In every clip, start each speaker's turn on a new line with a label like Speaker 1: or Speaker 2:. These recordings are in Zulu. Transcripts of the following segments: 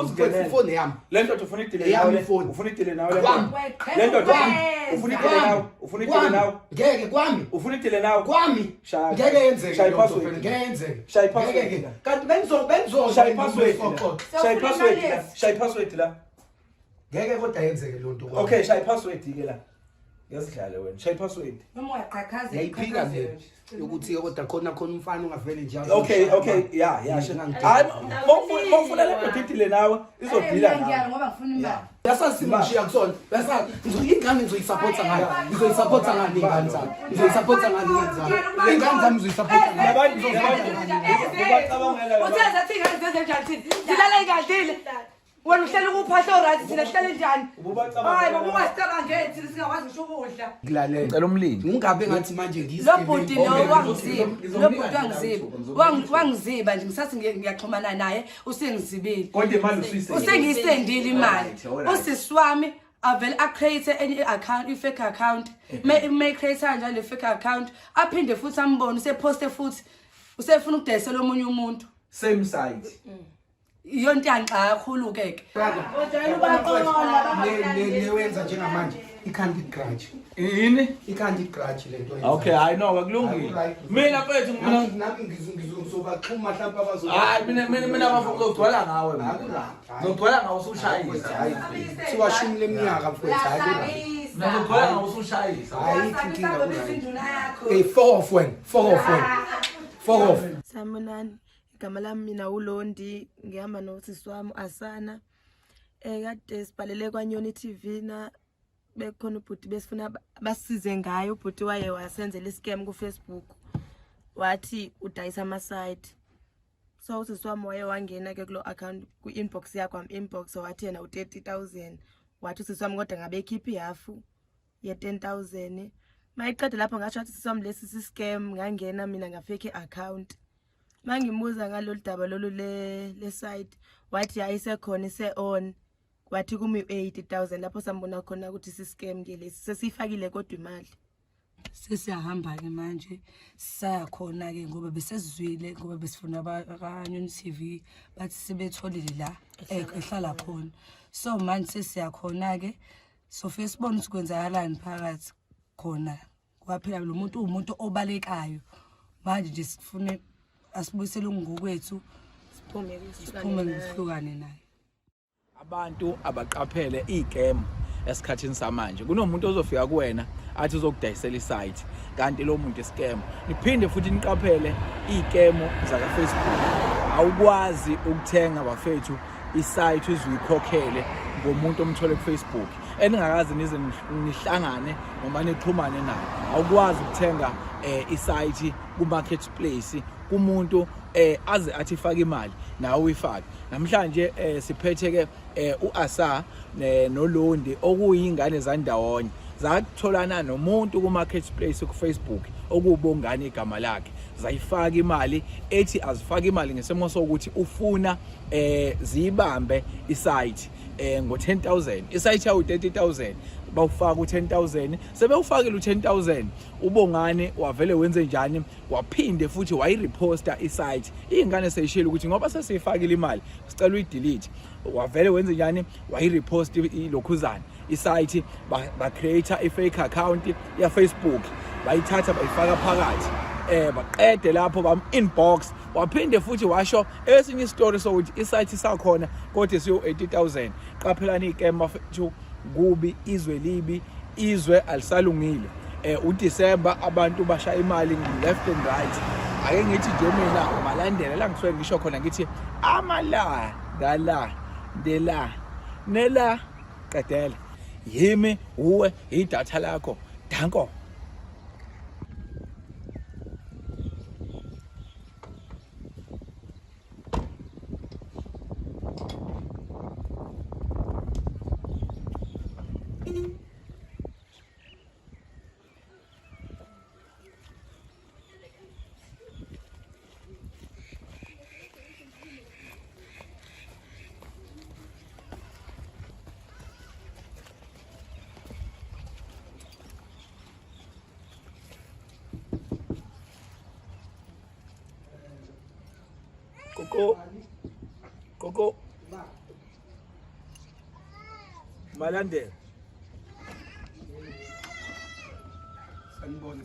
Speaker 1: ukuzingenela
Speaker 2: ifoni yami
Speaker 1: lento ufuna idile nawe ufuna idile nawe lento ufuna idile nawe ufuna idile nawe
Speaker 2: ngeke kwami
Speaker 1: ufuna idile nawe
Speaker 2: kwami ngeke yenzeke
Speaker 1: shaya password
Speaker 2: ngeke yenzeke
Speaker 1: shaya password
Speaker 2: kanti benzo
Speaker 1: shaya password shaya password shaya password la
Speaker 2: ngeke kodwa yenzeke lo nto kwami
Speaker 1: okay shaya password ke la yasidlale wena shaya password
Speaker 3: noma uyaqhaqhaza
Speaker 2: yayiphika nje ukuthi kodwa khona umfana ungavele njalo
Speaker 1: okay yeah hayi mawufuna lento idile nawe izodila nawe
Speaker 3: ngoba ngifuna imali
Speaker 2: yasasimshiya kusona yasathi ingane ngizoyisupporta ngani ngizoyisupporta ngani ingane zami ngizoyisupporta ngani ingane zami ngizoyisupporta ngani
Speaker 1: nabantu ubacabangela
Speaker 3: uthatha thi ingane zenze njani zilala engadile wena uhlala ukuphahla right thina sihlala njani hayi baba ungasicabangeli thina singakwazi ngisho ukudla
Speaker 2: ngilalela
Speaker 4: ngicela umlindi
Speaker 2: ngingabe ngathi manje
Speaker 3: lo bhuti lo wangiziba nje ngisathi ngiyaxhumana naye usengizibile
Speaker 1: kodwa imali usuyisendile
Speaker 3: usengiyisendile imali usisi wami avele acreate enye account i-fake account may create kanjalo le fake account aphinde futhi ambone useposte futhi usefuna ukudayisela omunye umuntu
Speaker 1: same site
Speaker 3: yonke yanxa kakhulu ke
Speaker 2: newenza njengamanje ikhandi grudge
Speaker 1: yini
Speaker 2: ikhandi grudge lento
Speaker 1: okay hayi no akulungile mina mfethu
Speaker 2: nami ngizobaxhuma mhlawumbe abazo
Speaker 1: hayi mina bafuna ukugcwala ngawe ngizogcwala ngawe usushayisa hayi
Speaker 2: kuthiwa shumi leminyaka mfethu hayi
Speaker 1: ngizogcwala ngawe usushayisa
Speaker 2: hayi inkinga kuna 4 off
Speaker 5: Sanibonani, igama lami mina uLondi, ngihamba nosisi wami Asana. Kade sibhalele kwaNyoni TV na bekhona ubhuti besifuna basize ngayo. Ubhuti waye wasenzela iscam ku Facebook. Wathi udayisa ama site. So usisi wami waye wangena ke kulo account ku inbox yakho inbox wathi yena u30,000. Wathi usisi wami kodwa ngabe ekhiphi half ye 10,000. Mayiqeda lapho ngasho ukuthi siswami lesi scam ngangena mina ngafake account. Mangimuza ngalolu daba lolu le site wathi ayisekhona ise on wathi kumi 80,000 lapho sambona khona ukuthi scam ke lesi sesifakile kodwa imali
Speaker 3: sesiyahamba ke manje saya khona ke ngoba besezizwile ngoba besifuna abanye TV bathi sebetholile la ehlala khona so manje sesiyakhona ke so Facebook sikwenzakalani phakathi khona kwaphela lo muntu umuntu obalekayo manje nje sifune asibuyisele ngokwethu siphume ngihlukane naye
Speaker 4: abantu abaqaphele igame esikhathini samanje kunomuntu ozofika kuwena athi uzokudayisela isite kanti lo muntu scam niphinde futhi niqaphele igame zaka Facebook awukwazi ukuthenga bafethu isite uzuyikhokhele ngomuntu omthole ku Facebook eningakazi nize nihlangane noma nixhumane naye awukwazi ukuthenga isite ku marketplace kumuntu aze athi faka imali nawe uyifake namhlanje siphethe ke uAsa noLondi okuyingane zandawonye zatholana nomuntu ku marketplace ku Facebook okubongana igama lakhe zayifaka imali ethi azifaka imali ngesimo sokuthi ufuna zibambe isite ngo 10,000 isite yawu 30,000 bawufaka u10,000 sebewufakile u10,000 ubongane wavele wenze njani waphinde futhi wayireposta isite ingane seyishilo ukuthi ngoba sesifakile imali sicela uyidelete wavele wenze njani wayirepost ilokhuzana isite ba create a fake account ya Facebook bayithatha bayifaka phakathi baqede lapho bam inbox waphinde futhi washo esinye istory sokuthi isite sakhona kodwa siyo 80,000 qaphelani igame mfethu kubi izwe libi izwe alisalungile uDecember abantu bashaya imali left and right ake ngithi nje mina malandela la ngisuke ngisho khona ngithi amala ngala ndela nela qedela yimi uwe idatha lakho danko Koko Malandela.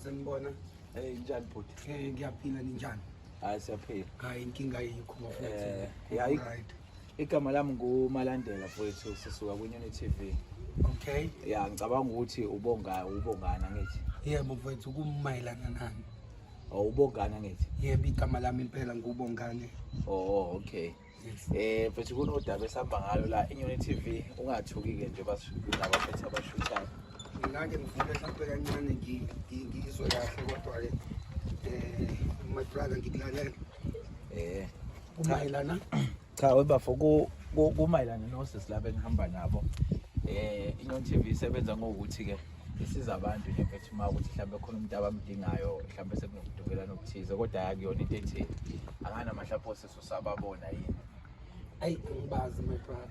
Speaker 2: Sanibona.
Speaker 4: Njani bhuti?
Speaker 2: Ngiyaphila ninjani?
Speaker 4: Hayi siyaphila.
Speaker 2: Hayi inkinga yikho mfowethu.
Speaker 4: Right. Igama lami nguMalandela mfowethu sisuka kuNyoni TV.
Speaker 2: Okay.
Speaker 4: Ya ngicabanga ukuthi ubongana ngithi.
Speaker 2: Yebo mfowethu kumayelana nani?
Speaker 4: Ubongana ngithi.
Speaker 2: Yebo igama lami impela ngubongane.
Speaker 4: Oh okay. Futhi kunodaba esihamba ngalo la iNyoni TV ungathuki-ke nje basingabaphethe abashuthayo.
Speaker 2: Ngake ngifike mhlawumbe kancane ngizwe kahle kodwa-ke my brother ngikulalela. Kumayelana?
Speaker 4: Cha webafo kumayelana nosisi engihamba nabo. iNyoni TV isebenza ngokuthi-ke isiza abantu nje mfethu uma ukuthi mhlawumbe khona umuntu abamdingayo mhlawumbe sekunokudukelana okuthize kodwa akuyona into ethi angana mhlawumbe sisi usababona yini.
Speaker 2: Ayi ngibazi my brother.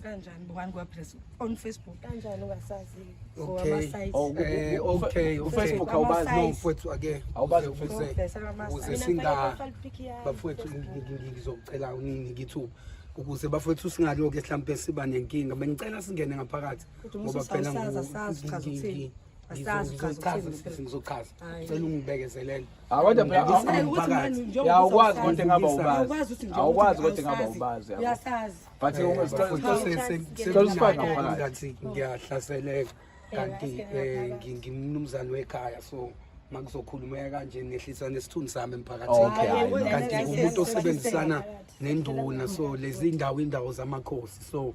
Speaker 3: Kanjani bukani kwaphela on Facebook
Speaker 5: Kanjani ungasazi
Speaker 2: Okay. Okay.
Speaker 4: uFacebook awubazi
Speaker 2: No mfowethu ake.
Speaker 4: awubazi
Speaker 2: Ukuze bafowethu ngizocela unini ngithu ukuze bafowethu singaloke mhlawumbe siba nenkinga bengicela singene ngaphakathi ngoba phela ngizochaza cela ungibekezelele
Speaker 4: kodwa awukwazi kodwa engaba ubazi awukwazi kodwa engaba ubazi
Speaker 3: uyasazi
Speaker 4: but
Speaker 2: ngathi ngiyahlaseleka kanti ngimnumzane wekhaya so makuzokhulumeka kanje nehlisa nesithunzi sami emphakathini kanti umuntu osebenzisana nenduna so lezi indawo zamakhosi so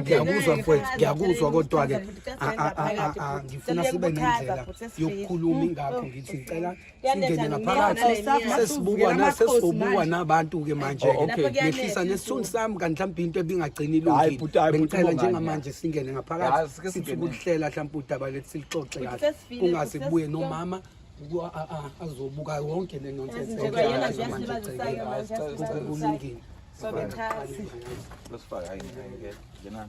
Speaker 2: ngiyakuzwa mfowethu ngiyakuzwa kodwa-ke ngifuna sibe nendlela yokukhuluma ingakho ngithi ngicela singene ngaphakathi sesizobuka nabantu-ke manje-ke nehlisa nesithunzi sami kanti mhlawumbe into ebingagcini ilungile bengicela njengamanje singene ngaphakathi sithi ukuhlela mhlawumbe udaba lethu silixoxe kahle kungaze kubuye nomama azobuka wonke le nonsense kulungile.
Speaker 4: Let's fight. I get you know.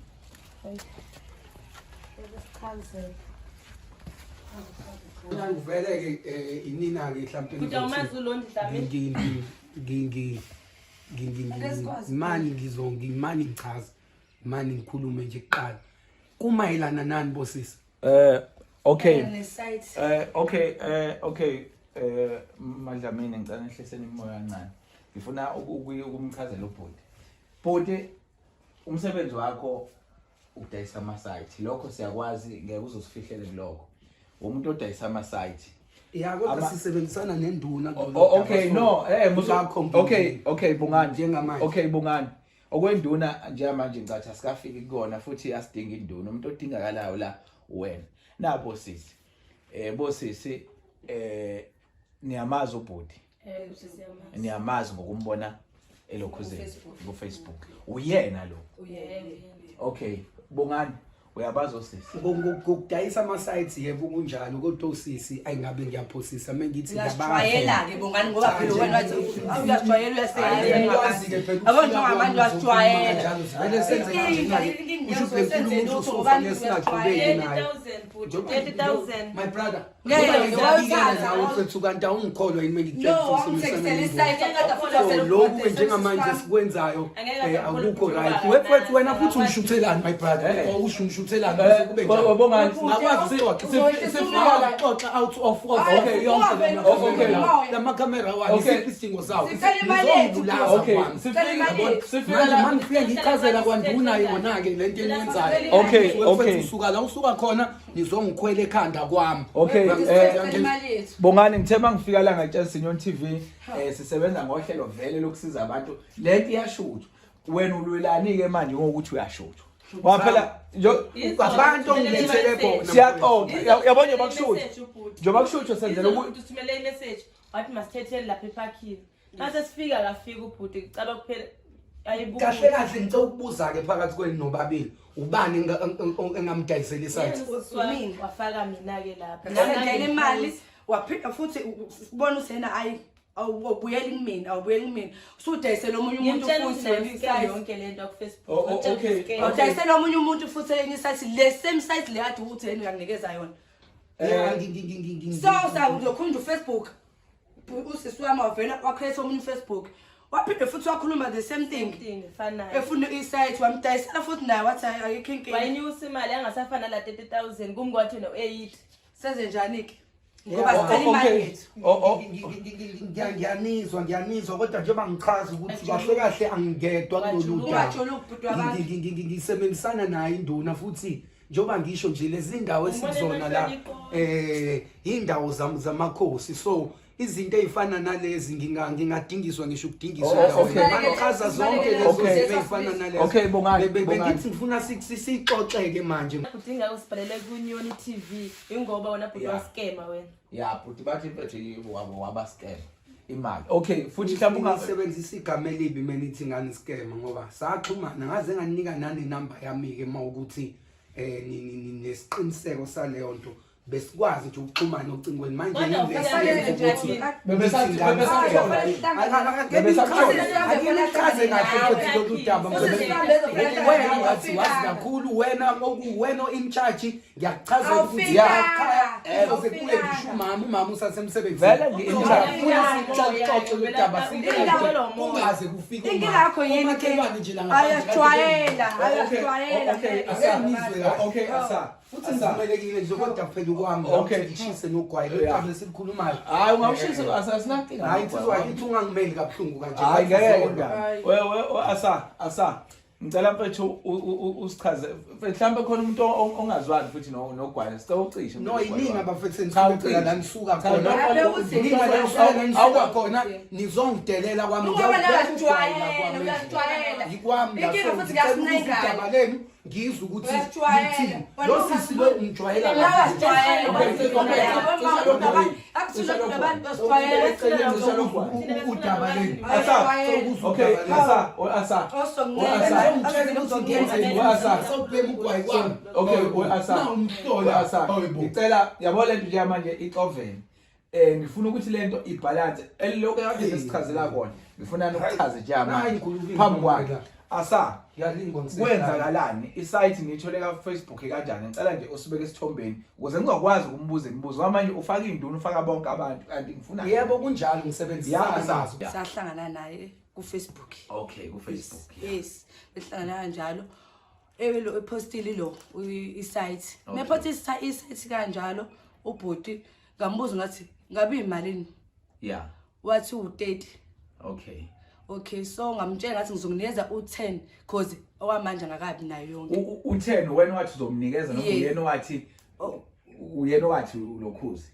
Speaker 2: Uvele ke inina ke mhlawumbe mani ngichaza mani ngikhulume nje kuqala kumayelana nani bosisi
Speaker 4: Okay Madlamini ngicela nihliseni imoya kancane ngifuna ukumchazela ubhuti umsebenzi wakho udayisa ama-site lokho siyakwazi ngeke uzosifihlela kuloko umuntu odayisa ama-site
Speaker 2: kodwa sisebenzisana nenduna
Speaker 4: bungani
Speaker 2: njengamanje
Speaker 4: bungani okwenduna njengamanje ngicathi asikafiki kukona futhi asidinga induna umuntu odingakalayo la wena nabo sisi bosisi niyamazi ubhuti niyamazi ngokumbona elokhuzeni ku-Facebook uyena lo okay bongani uyabazi osisi
Speaker 2: ngokudayisa ama-sites yebo kunjalo kodwa osisi ayingabe ngiyaphosisa mengithi
Speaker 3: ngiyabajwayela-ke bongani ngoba phela wena wathi uyasijwayela uyaseyabonjengamanje uyasijwayela
Speaker 2: vele senze my brother ufethu kanti awungikholwa yini mengikutshela njengamanje sikwenzayo akukho right wethu wena futhi ungishuthelani my brother ushuthelani kube sifika out of okay yonke lamakhamera wami isidingo sawo ngizongibulaza kwami sifika manje ngifike ngichazela kwanduna yona-ke lento eniyenzayo
Speaker 4: okay
Speaker 2: usuka la usuka khona nizongikhwela ekhanda kwami
Speaker 4: bongani ngithema ngifika la ngatshela iNyoni TV sisebenza ngohlelo vele lokusiza abantu lento iyashuthwa wena ulwelani-ke manje ngokuthi uyashuthwa waphela
Speaker 2: abantu ngilethele bona
Speaker 4: siyaxoxa yabona njengoba kushutshwa senzela
Speaker 5: ukuthi uthumele imessage wathi masithethele lapha eparkini mase sifika lafika ubhuti kucala kuphela ayibuka
Speaker 2: kahle ngicela ukubuza-ke phakathi kwenu nobabili ubani engamdayisela isite
Speaker 5: mina wafaka mina-ke lapha
Speaker 3: ngangena imali waphinda futhi ubona usena awubuyeli kumina usudayisela omunye umuntu futhi
Speaker 5: yonke lento ku-Facebook
Speaker 3: udayisela omunye umuntu futhi enye isite le same site le kade ukuthi yena uyanginikeza yona so uzokhuluma uFacebook usisi wami wavela wakhetha omunye uFacebook waphinde futhi wakhuluma the same thing
Speaker 5: fanayo
Speaker 3: efuna isite wamdayisela futhi naye wathi ayikho inkinga
Speaker 5: wayinyusa imali yangasafana la 30,000 kumkwathi no8
Speaker 3: senze njani ke ngoba sicela imali yethu
Speaker 2: ngiyanizwa kodwa njengoba ngichaza ukuthi kahle kahle angingedwa kulolu daba ngisebenzisana naye induna futhi njengoba ngisho nje lezi ndawo esizona la indawo zamakhosi so izinto ezifana nalezi ngingadingiswa ngisho ukudingiswa ngachaza zonke lezo zinto ezifana nalezi
Speaker 4: okay bongani
Speaker 2: bengithi ngifuna sixoxeke manje
Speaker 5: udinga usibhalele kuNyoni TV ingoba wona bhuti wascammer wena
Speaker 4: yeah bhuti bathi mfethu waba scam imali okay futhi mhlawumbe
Speaker 2: ungasebenzisa igama elibi mina ithi ngani scam ngoba saxhumana ngaze nganika nani number yami ke mawukuthi nesiqiniseko saleyo nto besikwazi nje ukuxhumana ocingweni manje kakhulu wena in charge ngiyakuchaza ukuthi kule ngisho umama usasemsebenzini ungaze kufike
Speaker 3: inkinga yakho yini ke ayajwayela
Speaker 4: okay asa
Speaker 2: futhi ngimelekile nje kodwa phela kwami ngishise nogwayi kodwa lesikhulumayo
Speaker 4: hayi ungawushisa asasinankinga
Speaker 2: hayi ithi ungangimeli kabuhlungu kanje
Speaker 4: hayi ngeke we asa ngicela mfethu usichaze mhlawumbe khona umuntu ongazwani futhi nogwayi sicela
Speaker 2: no iningi abafethu ngicela la nisuka khona awukhona nizongidelela kwami
Speaker 3: ikwami inkinga futhi ngasinengane
Speaker 2: ngizwe ukuthi ngithini lo sisi lo ungijwayela udaba leni
Speaker 4: okay asa ngicela yabo lento nje manje ixovene ngifuna ukuthi lento ibalance eliloko yakhe sesichazela kona ngifuna nokuchaza nje manje phambi kwakhe asa kwenzakalani isite ngithole ka Facebook kanjani ngicela nje usibeke esithombeni ukuze ngizokwazi ukumbuza imibuzo manje ufaka induna ufaka bonke abantu kanti ngifuna
Speaker 2: yebo kunjalo ngisebenzisa nazo
Speaker 3: sahlangana naye ku Facebook
Speaker 4: okay ku Facebook
Speaker 3: yes behlangana kanjalo ewelo epostile lo isite mepost isite kanjalo ubhuti ngambuza ngathi ngabe imalini
Speaker 4: yeah
Speaker 3: wathi u30
Speaker 4: okay
Speaker 3: so ngamtshela ngathi ngizonginikeza u10 because okwamanje ngakabi nayo yonke
Speaker 4: u10 wena wathi uzomnikeza noma uyena wathi lokhuzi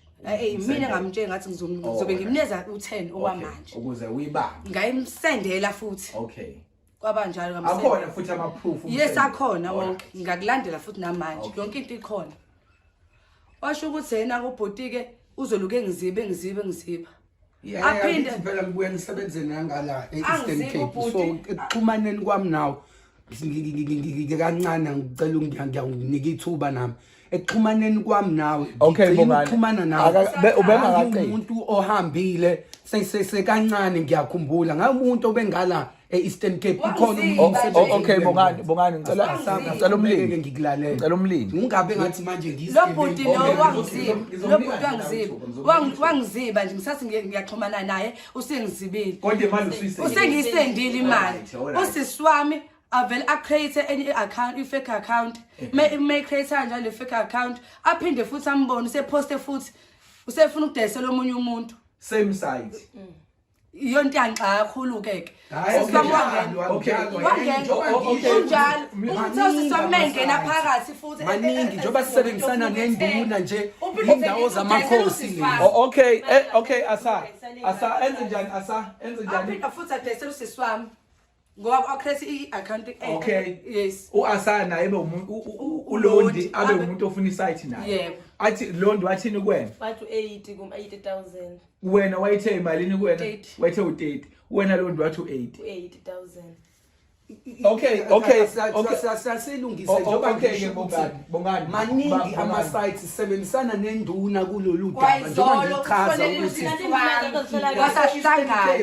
Speaker 3: mina ngamtshela ngathi ngizobe ngimnikeza u10 okwamanje
Speaker 4: ukuze uyibambe
Speaker 3: ngayimsendela futhi
Speaker 4: okay
Speaker 3: kwabanjalo ngamsendela
Speaker 4: akhona futhi ama proof
Speaker 3: yes akhona wonke ngakulandela futhi namanje yonke into ikhona washo ukuthi yena kubhuti ke uzoluke ngiziba
Speaker 2: aphinde phela ngibuye ngisebenze ngala eEastern Cape so ekuxhumaneni kwami nawo ngikancane ngicela ngiyakunika ithuba nami ekuxhumaneni kwami nawe ukuxhumana nawe umuntu ohambile sekancane ngiyakhumbula ngawumuntu obengala eEastern Cape ukhona
Speaker 4: umuntu okay bongani ngicela umlindi
Speaker 2: ngikulalela
Speaker 4: ngicela umlindi
Speaker 2: ungabe ngathi manje
Speaker 3: lo bhuti lo wangiziba nje ngisathi ngiyaxhumana naye usengizibile
Speaker 4: kodwa imali
Speaker 3: usengiyisendile imali usiswami avele acreate any account fake account may create kanjalo le fake account aphinde futhi ambone useposte futhi usefuna ukudayisela omunye umuntu
Speaker 4: same site
Speaker 3: yonke yanxa kakhulu ke umthosisomengena phakathi futhi
Speaker 2: maningi njengoba sisebenzisana nenduna nje indawo zamakhosi
Speaker 4: okay asa enze njani
Speaker 3: aphinda futhi adayisela usiswami ngoba acreate i-account yes
Speaker 4: uasa naye ebe umuntu ulondi abe umuntu ofuna isite naye athi londi wathini kuwena
Speaker 5: wathi 80 kum80,000
Speaker 4: wena wayithe imalini kuwena wayithe u30 wena londi wathi
Speaker 5: u80,000
Speaker 4: okay
Speaker 2: saselungise njengoba
Speaker 4: bongani
Speaker 2: maningi ama sites sisebenzisana nenduna kulolu daba njengoba ngichaza ukuthi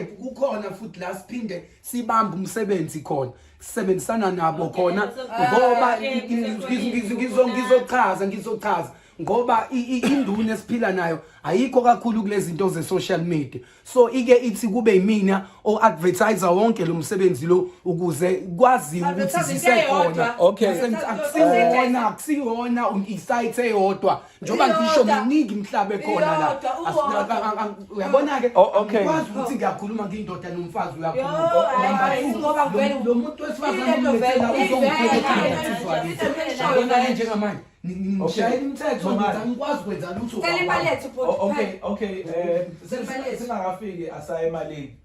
Speaker 2: kukhona futhi la siphinde sibamba umsebenzi khona sisebenzisana nabo khona ngoba ngizochaza ngoba induna esiphila nayo ayikho kakhulu kulezi zinto ze-social media. So ike ithi kube yimina o-advertiser wonke lo msebenzi lo ukuze kwaziwe ukuthi sisekhona.
Speaker 4: Okay.
Speaker 2: Akusiyona isite eyodwa njengoba ngisho miningi imhlaba ekhona la. Uyabona-ke kwazi ukuthi ngiyakhuluma ngiyindoda nomfazi uyakhuluma. Lo muntu wesifazane umlethela uzongiphetha njengamanje. Ngishayela imithetho ngikwazi ukwenza lutho.
Speaker 4: Okay. Singakafiki asaya emalini.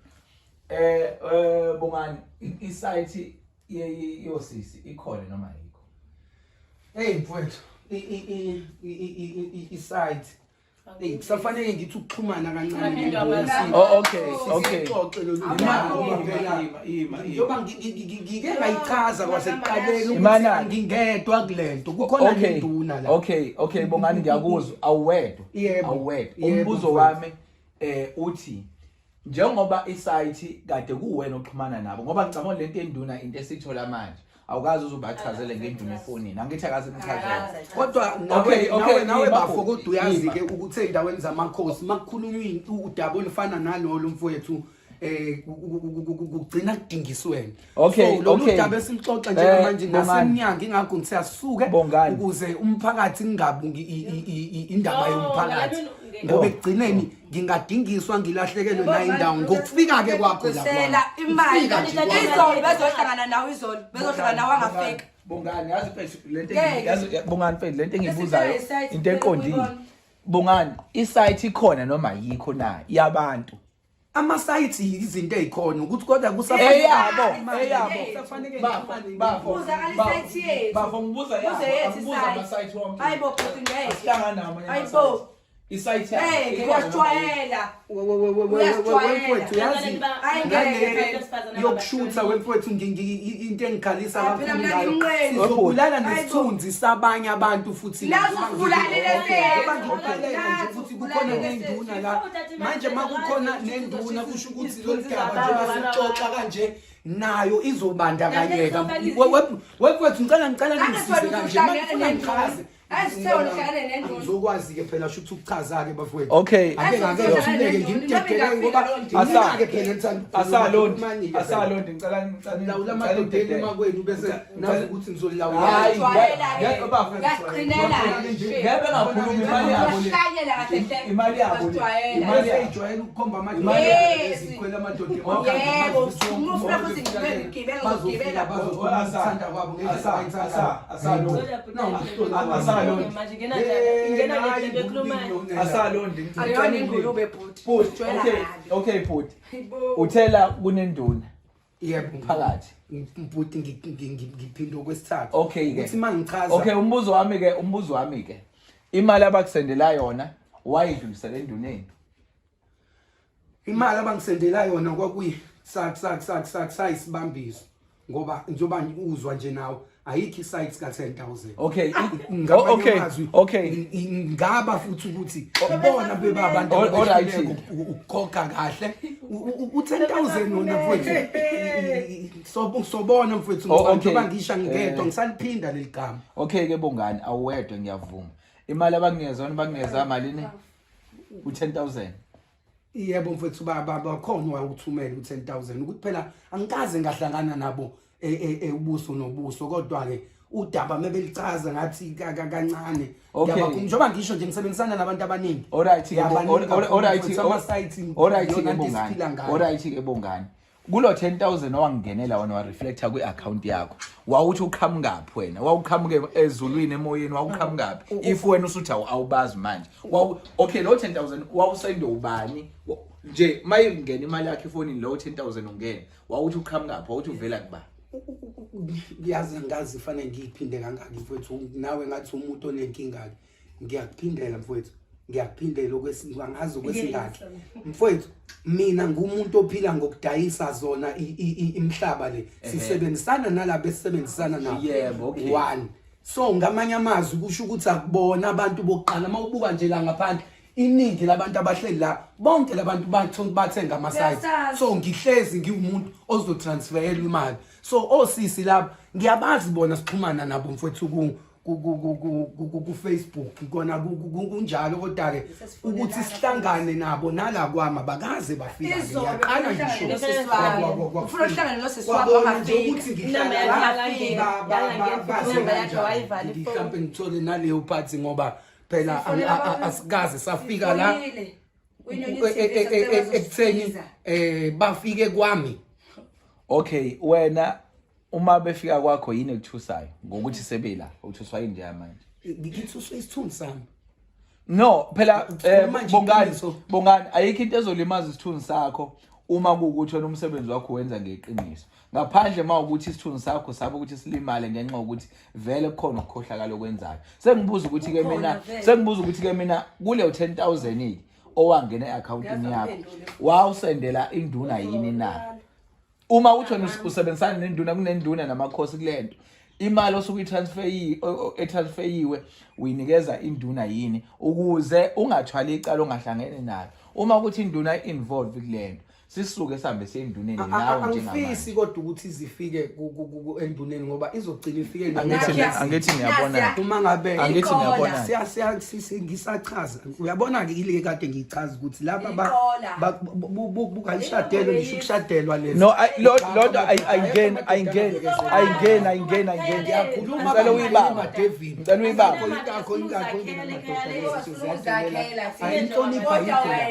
Speaker 4: Bongani isite yosisi ikhona noma ayikho?
Speaker 2: Hey mfowethu, isite kusafanele ngithi ukuxhumana kancane.
Speaker 4: Okay.
Speaker 2: Njengoba ngike ngayichaza kwasekuqaleni ukuthi ngingedwa kulento kukhona nenduna la.
Speaker 4: Okay Bongani ngiyakuzwa awedwa. Umbuzo wami uthi njengoba isite kade kuwena oxhumana nabo ngoba ngicabanga lento enduna into esithola manje awukazi uzobachazele ngenduna efonini angithi akaze nichazele
Speaker 2: kodwa nawe bafo kodwa uyazi ke ukuthi endaweni zamakhosi makukhulunywa udaba olufana nalolu mfowethu kugcina kudingisweni. So lo daba esimxoxa njengamanje nasemnyanga ingakho ngithi asisuke ukuze umphakathi ngingabungi indaba yomphakathi ngoba ekugcineni ngingadingiswa ngilahlekelwe na indawo ngokufika ke kwakho la
Speaker 3: sela imali izolo bezohlangana nawe izolo bezohlangana nawe angafika.
Speaker 4: Bongani yazi lento Bongani lento engibuzayo into eqondile. Bongani isite ikhona noma yikho na yabantu?
Speaker 2: Ama-sites izinto ezikhona ukuthi kodwa
Speaker 4: kusafanele
Speaker 3: bafo
Speaker 4: ngibuza ama-site wonke.
Speaker 3: Hayibo futhi ngeke.
Speaker 4: Sihlangana namanye ama-site. Isite
Speaker 3: uyasijwayela.
Speaker 2: Wemfowethu yazi yokushutha wemfowethu into engikhalisa kakhulu ngayo sizobulala nesithunzi sabanye abantu futhi futhi kukhona nenduna la manje makukhona nenduna kusho ukuthi lo daba njengoba sixoxa kanje nayo izobandakanyeka. Wemfowethu ngicela ngisize kanje makufuna ngichaze ngizokwazi ke phela shuthi ukuchaza ke bafowethu.
Speaker 4: Okay.
Speaker 2: Ake ngimdedele ngoba ke phela ngithanda
Speaker 4: asalondi ngicela
Speaker 2: lawula amadodeni emakwenu bese nazi ukuthi ngizolawula.
Speaker 4: Hayi
Speaker 3: yaqinela
Speaker 4: ngebe ngakhuluma imali yabo
Speaker 2: ejwayele ukukhomba amadodeni ezikhwela amadodeni
Speaker 3: yebo ufuna futhi ngibele ngibela
Speaker 2: bazothanda kwabo
Speaker 4: asalondi
Speaker 3: ayona ingulube bhuti.
Speaker 4: Okay bhuti uthela kunenduna
Speaker 2: yebo
Speaker 4: phakathi
Speaker 2: bhuti ngiphinde okwesithathu.
Speaker 4: Okay ke
Speaker 2: uthi mangichaza
Speaker 4: okay umbuzo wami ke imali abakusendela yona wayidlulisela enduneni?
Speaker 2: Imali abangisendela yona kwakuyi sayisibambiso ngoba njoba uzwa nje nawo ayikho isites ka 10,000.
Speaker 4: Okay
Speaker 2: ngaba futhi ukuthi ibona bebabantu ukukhokha kahle u10,000 wona mfowethu sobona mfowethu ngoba ngisha ngedwa ngisaliphinda leligama.
Speaker 4: Okay ke Bongani awedwa ngiyavuma imali bakunikeza malini u10,000?
Speaker 2: Yebo mfowethu bakhona ukuthumela u10,000 ukuthi phela angikaze ngahlangana nabo ubuso nobuso kodwa ke udaba mebelichaza ngathi kancane njengoba ngisho nje ngisebenzisana nabantu abaningi.
Speaker 4: Alright ke Bongani kulo 10,000 owangingenela wona wa reflector kwi-account yakho wawuthi uqhamungaphi wena wawuqhamuke ezulwini emoyeni wawuqhamungaphi if wena usuthi awubazi manje okay lo 10,000 wawusende ubani nje mayingena imali yakhe efonini lo 10,000 ungene wawuthi uqhamungaphi wawuthi uvela kuba?
Speaker 2: Ngazi fanele ngiyiphinde kangaki mfowethu nawe ngathi umuntu onenkinga ngiyakuphindela mfowethu ngiyakuphindela okwesingazi okwesingaki mfowethu mina ngumuntu ophila ngokudayisa zona imhlaba le sisebenzisana nalabo esebenzisana nabo.
Speaker 4: Yebo okay.
Speaker 2: One so ngamanye amazwi kusho ukuthi akubona abantu bokuqala mawubuka nje la ngaphandle iningi labantu abahleli la bonke labantu bathenga ama-sites so ngihlezi ngiwumuntu ozotransferela imali so osisi lapha ngiyabazi bona sixhumana nabo mfowethu ku Facebook kona kunjalo kodwa ke ukuthi sihlangane nabo nala kwama bakaze bafika ngiyaqala ngisho
Speaker 3: ufuna uhlangane noseswapho
Speaker 2: ukuthi mhlawumbe ngithole naleyo party ngoba phela asikaze safika la ekutheni bafike kwami.
Speaker 4: Okay, wena uma befika kwakho yini ekuthusayo ngokuthi sebela uthuswa yini nje manje?
Speaker 2: Ngithuswa isithunzi sami.
Speaker 4: No, phela bongani ayikho into ezolimaza isithunzi sakho uma kuukuthi wena umsebenzi wakho wenza ngeqiniso. Ngaphandle mawukuthi isithunzi sakho sabe ukuthi silimale ngenxa ukuthi vele kukhona ukukhohlakala okwenzayo. Sengibuza ukuthi ke mina kule 10,000 owangena eaccountini yakho wawusendela induna yini na? Uma uthi wena usebenzisana nenduna kunenduna namakhosi kulento imali osuku transferiwe uyinikeza induna yini ukuze ungathwali icala ongahlangene nayo uma ukuthi induna involved kulento sisuke sihambe senduneni nawe njengamanje.
Speaker 2: Angifisi kodwa ukuthi izifike enduneni ngoba izogcina ifike
Speaker 4: angithi ngiyabona
Speaker 2: uma ngabe
Speaker 4: angithi ngiyabona
Speaker 2: ngisachaza uyabona ke ile kade ngichaza ukuthi lapha bukalishadelo ngisho ukushadelwa leso
Speaker 4: no lodwa ayingeni ngiyakhuluma ngicela uyibamba David ngicela uyibamba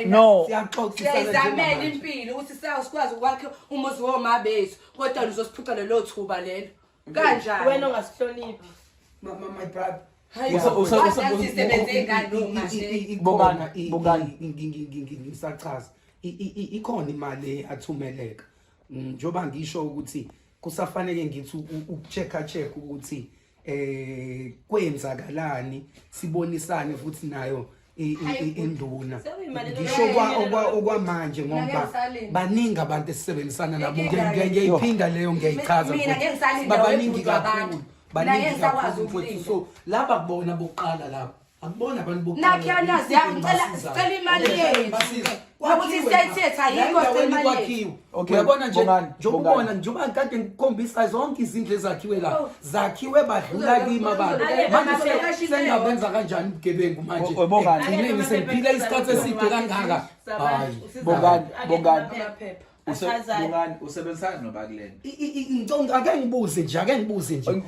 Speaker 4: no
Speaker 3: siyazamela impilo ukuthi sikwazi ukwakhe umuzi woma bethu kodwa uzosiphuca lelo thuba lelo kanjani
Speaker 5: wena ongasihloniphi
Speaker 2: my brother ngisachaza ikhona imali athumeleka njoba ngisho ukuthi kusafanele ngithi ukucheck ukuthi kwenzakalani sibonisane futhi nayo induna ngisho okwamanje ngoba baningi abantu esisebenzisana nabo ngiyayiphinda leyo ngiyayichaza babaningi kakhulu baningi kakhulu so laba kubona boqala lapha akubona abantu boqala
Speaker 3: nakhiyanazi yangicela imali yethu ukuthi siyayithetha yiko semali.
Speaker 2: Okay, uyabona nje njengobona njengoba kade ngikhombisa zonke izinto ezakhiwe la zakhiwe badlula kimi abantu manje sengabenza kanjani ubugebengu manje ngene sengiphila isikhathi eside kangaka hayi
Speaker 4: bongani usebenzisana nobakulena
Speaker 2: ngicela ake ngibuze nje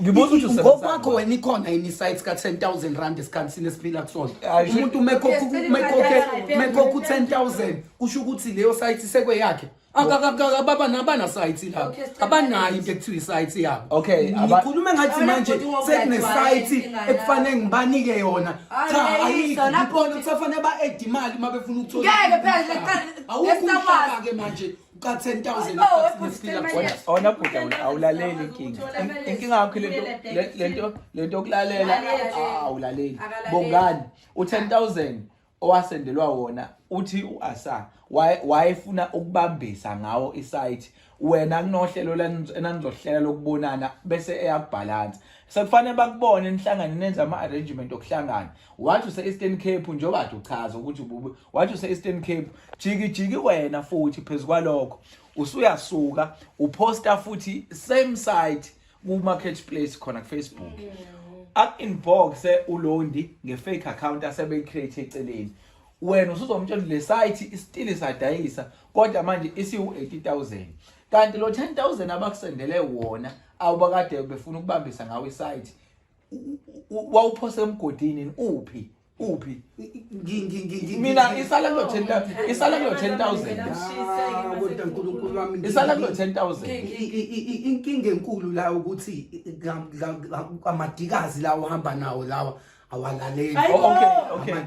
Speaker 4: ngibuza ukuthi
Speaker 2: ngokwakho wena ikhona yini site ka 10,000 rand esikhansini esiphila kusona umuntu mekhokha 10,000 kusho ukuthi leyo site sekwe yakhe akababa nabana site la abanayo into ekuthiwa isite yabo.
Speaker 4: Okay,
Speaker 2: ngikhuluma ngathi manje sekune site ekufanele ngibanike yona cha ayikho ngibona kusafanele ba add imali mabefuna ukuthola
Speaker 3: ngeke phela
Speaker 2: awukho ke manje ka 10,000 esiphila kusona
Speaker 4: ona bhuta awulaleli inkinga yakho lento okulalela awulaleli bongani u10,000 owasendelwa wona uthi uAsa wayefuna ukubambisa ngawo isite wena kunohlelo enanizohlela lokubonana bese eyakubalance sekufanele bakubone enihlangane nenza ama arrangement okuhlangana wathi use Eastern Cape njengoba kade uchaza ukuthi wathi use Eastern Cape jiki wena futhi phezukwalokho usuyasuka uposta futhi same site ku marketplace khona ku Facebook inbox uLondi ngefake account asebe create eceleni wena usuzomtshela le site still isadayisa kodwa manje isiwu 80,000 kanti lo 10,000 abakusendele wona awubakade befuna ukubambisa ngawe isite wawuphose emgodini uphi mina isala lo 10,000
Speaker 2: kodwa uNkulunkulu wami
Speaker 4: isala lo 10,000
Speaker 2: inkinga enkulu la ukuthi amadikazi lawo hamba nawo lawa awalaleli.
Speaker 4: Okay.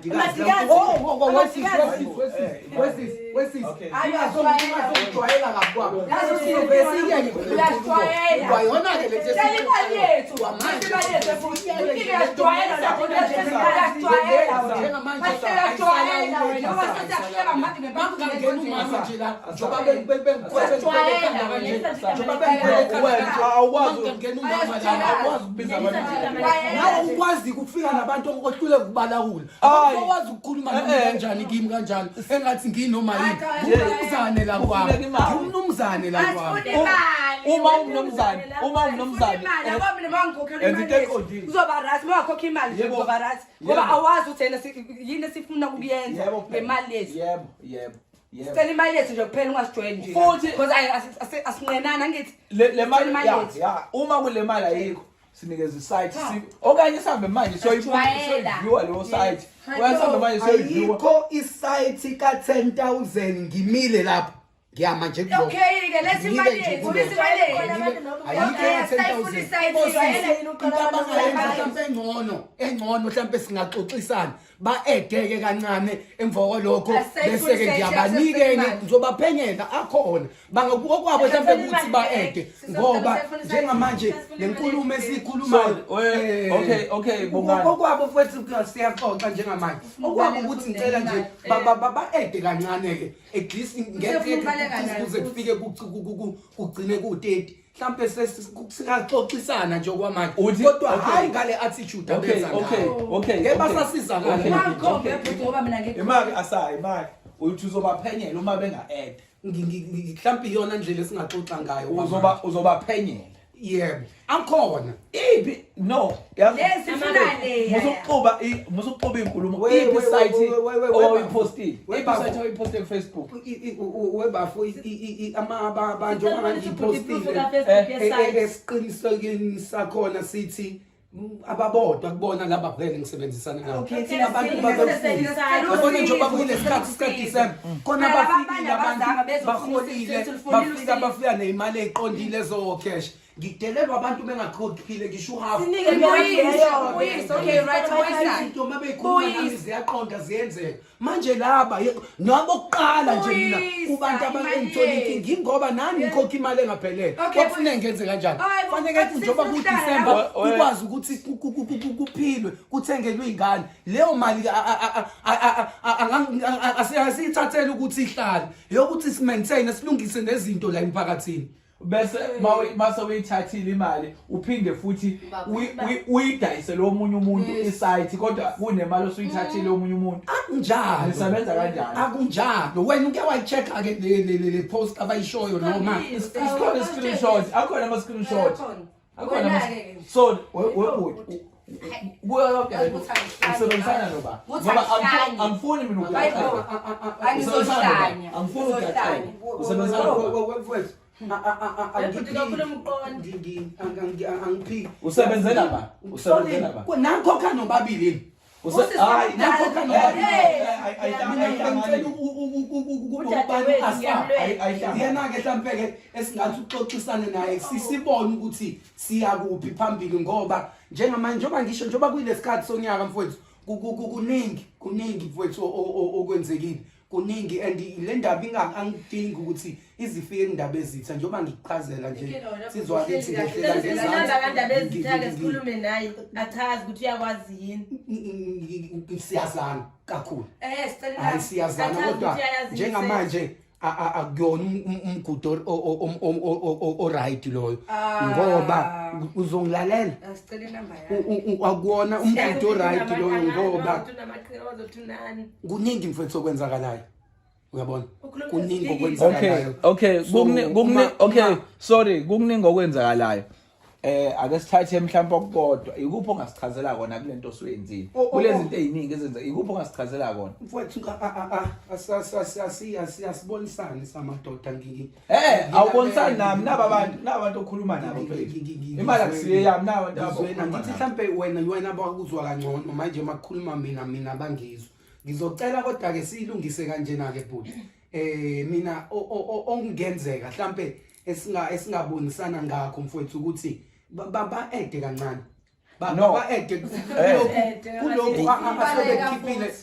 Speaker 2: Wesisi. Ayazojwayela kakhulu. Uyasijwayela. Bayona ke le
Speaker 3: imali yethu. Manje futhi uyasijwayela lapho uyasijwayela. Uyasijwayela wena. Wasesahleka manje
Speaker 2: bangangena umama nje la. Njoba bengikwenza
Speaker 4: awukwazi
Speaker 2: ngena umama la
Speaker 4: awukwazi ukubiza abantu
Speaker 2: nawe ukwazi ukufika nabantu ohlule ukubalawula awukwazi ukukhuluma kanjani kimi kanjalo engathi nginoma yini umnumzane la kwami umnumzane la kwami
Speaker 4: uma umnumzane
Speaker 3: kuzoba right mawakhokha imali nje kuzoba right ngoba awazi uthena yini esifuna ukuyenza ngemali lethu
Speaker 4: yebo
Speaker 3: sicela imali lethu nje kuphela ungasijoyini nje
Speaker 4: futhi
Speaker 3: because asinqenana ngithi
Speaker 4: le mali ya uma kule mali ayikho sinikeza isite okanye sihambe manje soyiviewa leyo site uyasihamba manje soyiviewa
Speaker 2: ayikho isite ka 10,000 ngimile lapho ngiyama nje kulo
Speaker 3: okay ke lethi imali lethu
Speaker 2: engcono mhlambe singaxoxisana baedeke kancane emva kwalokho bese ke ngiyabanikeni ngizobaphenyeka akhona bangakukwabo mhlambe ukuthi baede ngoba njengamanje lenkulumo esikhulumayo
Speaker 4: okay bongani
Speaker 2: okwabo futhi siyaxoxa njengamanje okwabo ukuthi ngicela nje baede kancane ke at least ngeke kuze kufike kugcine ku30 mhlambe sikaxoxisana nje okwamanje kodwa hayi ngale attitude abenza
Speaker 4: okay
Speaker 2: ngebasasizakala
Speaker 3: ngoba mina ngeke
Speaker 4: imali asayi imali uthi uzobaphenyela uma benga-add
Speaker 2: mhlambe iyona ndlela esingaxoxa ngayo
Speaker 4: uzobaphenyela
Speaker 2: yebo akhona
Speaker 4: iphi no musukuxuba inkulumo iphi site oyipostile Facebook
Speaker 2: webafo abantu abangipostile esiqinisekeni sakhona sithi ababodwa kubona laba vele ngisebenzisana nabo abantu babona njengoba kule sikhathi December khona bafikile abantu baholile bafika nemali eqondile ezocash ngidelelwa abantu bengakhokhile ngisho half
Speaker 3: okay right
Speaker 2: izinto mabekhuluma ziyaqonda ziyenzeka manje laba nabokuqala nje mina kubantu abangitholi ingoba nami ngikhokha imali engaphelele kwakufanele ngenze kanjani fanele ukuthi njengoba ku December ukwazi ukuthi kuphilwe kuthengelwe izingane leyo mali asiyithathele ukuthi ihlale yokuthi simaintain silungise nezinto la emphakathini
Speaker 4: bese mase uyithathile imali uphinde futhi uyidayise lo munye umuntu isite kodwa kunemali osuyithathile omunye umuntu
Speaker 2: akunjalo
Speaker 4: nisebenza kanjani
Speaker 2: akunjalo wena uke wayichecka ke le post abayishoyo noma
Speaker 4: isikole screenshot akhona ama screenshot akhona so webhuti usebenzisana noba ngoba angifuni mina usebenzela ba
Speaker 2: nakhokha nobabili yena-ke mhlampe-ke esingathi uxoxisane naye sisibone ukuthi siyakuphi phambili ngoba njengoba ngisho njengoba kuyile sikhathi sonyaka mfowethu kuningi mfowethu okwenzekile kuningi and le ndaba angidingi ukuthi izifike indaba ezitha njengoba ngikuchazela nje sizwa ukuthi ngehlela
Speaker 5: ngezandla sikhulume naye achazi ukuthi uyakwazi yini
Speaker 2: siyazana kakhulu hayi siyazana kodwa njengamanje akuyona umgudo oright loyo ngoba uzongilalela
Speaker 3: asicela inamba yakho
Speaker 2: akuwona umgudo oright loyo ngoba kuningi mfethu okwenzakalayo uyabona kuningi okwenzakalayo
Speaker 4: kuningi okwenzakalayo ake sithathe mhlawumbe okukodwa ikuphi ongasichazela kona kulento osuyenzile kulezi zinto eziningi ezenza ikuphi ongasichazela kona
Speaker 2: mfowethu asibonisani samadoda
Speaker 4: awubonisani nami nabantu okhuluma nabo imali akusiye yami nabantu
Speaker 2: ngithi mhlambe wena abakuzwa kangcono manje makukhuluma mina bangizwa ngizocela kodwa ke silungise kanjena ke bhuti mina ongenzeka mhlambe esingabonisana ngakho mfowethu ukuthi ba-ede kancane ba-ede kulokhu asebekhiphile